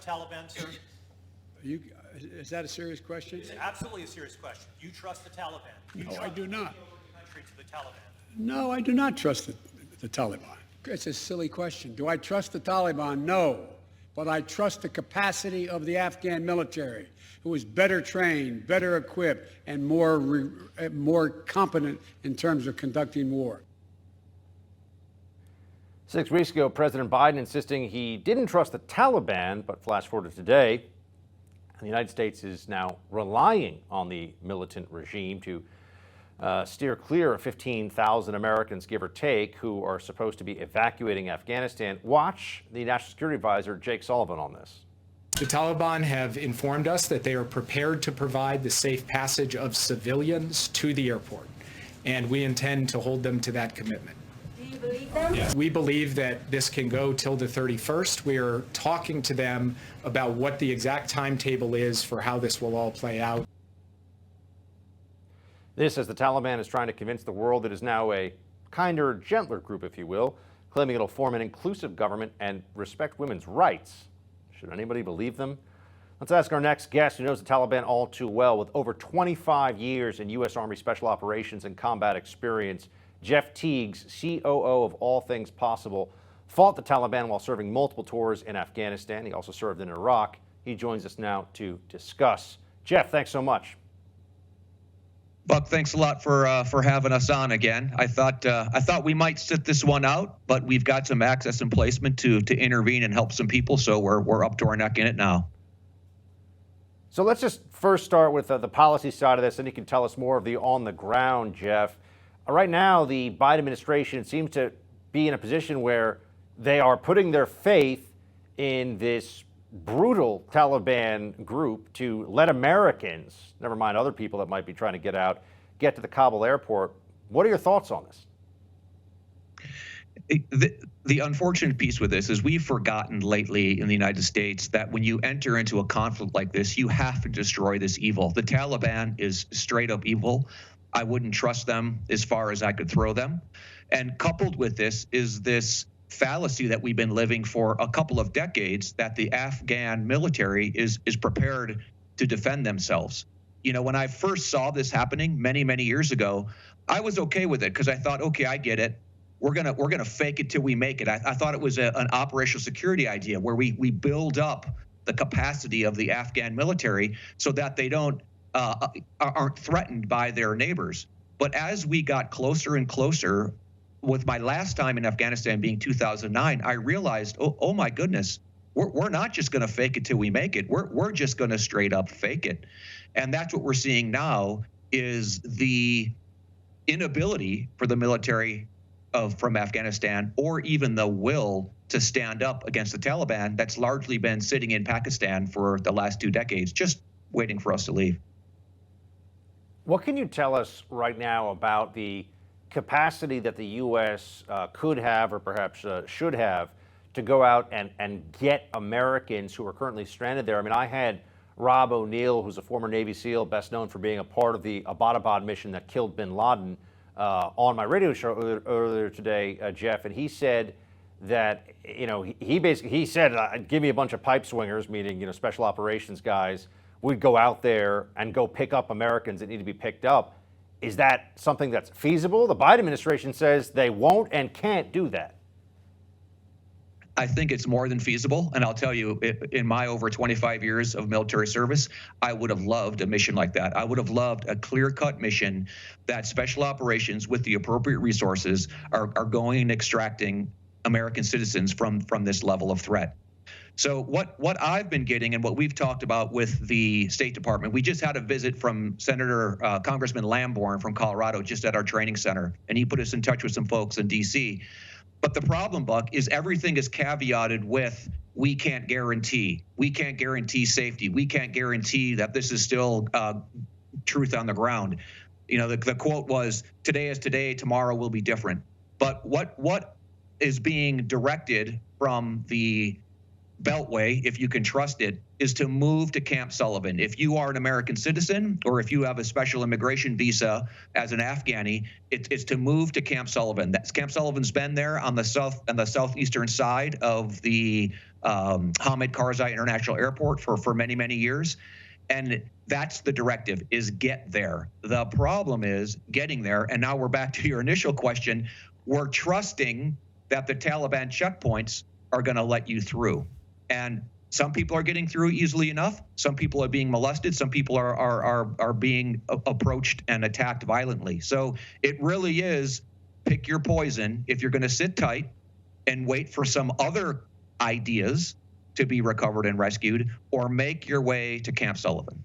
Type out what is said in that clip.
Taliban, sir? Is that a serious question? It's absolutely a serious question. You trust the Taliban? No, I do not. The country to the Taliban. No, I do not trust the Taliban. It's a silly question. Do I trust the Taliban? No. But I trust the capacity of the Afghan military, who is better trained, better equipped, and more competent in terms of conducting war. 6 weeks ago, President Biden insisting he didn't trust the Taliban, but flash forward to today, the United States is now relying on the militant regime to steer clear of 15,000 Americans, give or take, who are supposed to be evacuating Afghanistan. Watch the National Security Advisor, Jake Sullivan, on this. The Taliban have informed us that they are prepared to provide the safe passage of civilians to the airport, and we intend to hold them to that commitment. Do you believe them? Yes. We believe that this can go till the 31st. We are talking to them about what the exact timetable is for how this will all play out. This as the Taliban is trying to convince the world it is now a kinder, gentler group, if you will, claiming it'll form an inclusive government and respect women's rights. Should anybody believe them? Let's ask our next guest, who knows the Taliban all too well, with over 25 years in U.S. Army Special Operations and combat experience. Jeff Tiegs, COO of All Things Possible, fought the Taliban while serving multiple tours in Afghanistan. He also served in Iraq. He joins us now to discuss. Jeff, thanks so much. Buck, thanks a lot for having us on again. I thought we might sit this one out, but we've got some access and placement to intervene and help some people, so we're up to our neck in it now. So let's just first start with the policy side of this, and you can tell us more of the on the ground, Jeff. Right now, the Biden administration seems to be in a position where they are putting their faith in this brutal Taliban group to let Americans, never mind other people that might be trying to get out, get to the Kabul airport. What are your thoughts on this? The unfortunate piece with this is we've forgotten lately in the United States that when you enter into a conflict like this, you have to destroy this evil. The Taliban is straight up evil. I wouldn't trust them as far as I could throw them. And coupled with this is this fallacy that we've been living for a couple of decades, that the Afghan military is prepared to defend themselves. You know, when I first saw this happening many years ago, I was okay with it because I thought, okay, I get it. We're gonna fake it till we make it. I thought it was an operational security idea where we build up the capacity of the Afghan military so that they aren't threatened by their neighbors. But as we got closer and closer, with my last time in Afghanistan being 2009, I realized, oh my goodness, we're not just going to fake it till we make it. We're just going to straight up fake it. And that's what we're seeing now is the inability for the military from Afghanistan, or even the will to stand up against the Taliban that's largely been sitting in Pakistan for the last 2 decades, just waiting for us to leave. What can you tell us right now about the capacity that the U.S. Could have, or perhaps should have, to go out and get Americans who are currently stranded there? I mean, I had Rob O'Neill, who's a former Navy SEAL, best known for being a part of the Abbottabad mission that killed bin Laden, on my radio show earlier today, Jeff, and he said that, you know, he said, give me a bunch of pipe swingers, meaning, you know, special operations guys, would go out there and go pick up Americans that need to be picked up. Is that something that's feasible? The Biden administration says they won't and can't do that. I think it's more than feasible. And I'll tell you, in my over 25 years of military service, I would have loved a mission like that. I would have loved a clear-cut mission that special operations with the appropriate resources are going and extracting American citizens from this level of threat. So what I've been getting and what we've talked about with the State Department, we just had a visit from Congressman Lamborn from Colorado just at our training center, and he put us in touch with some folks in D.C. But the problem, Buck, is everything is caveated with we can't guarantee safety. We can't guarantee that this is still truth on the ground. You know, the quote was, today is today, tomorrow will be different. But what is being directed from the beltway, if you can trust it, is to move to Camp Sullivan. If you are an American citizen or if you have a special immigration visa as an Afghani, it's to move to Camp Sullivan. Camp Sullivan's been there on the southeastern side of the Hamid Karzai International Airport for many, many years. And that's the directive, is get there. The problem is getting there. And now we're back to your initial question. We're trusting that the Taliban checkpoints are going to let you through. And some people are getting through easily enough. Some people are being molested. Some people are being approached and attacked violently. So it really is pick your poison. If you're going to sit tight and wait for some other ideas to be recovered and rescued, or make your way to Camp Sullivan.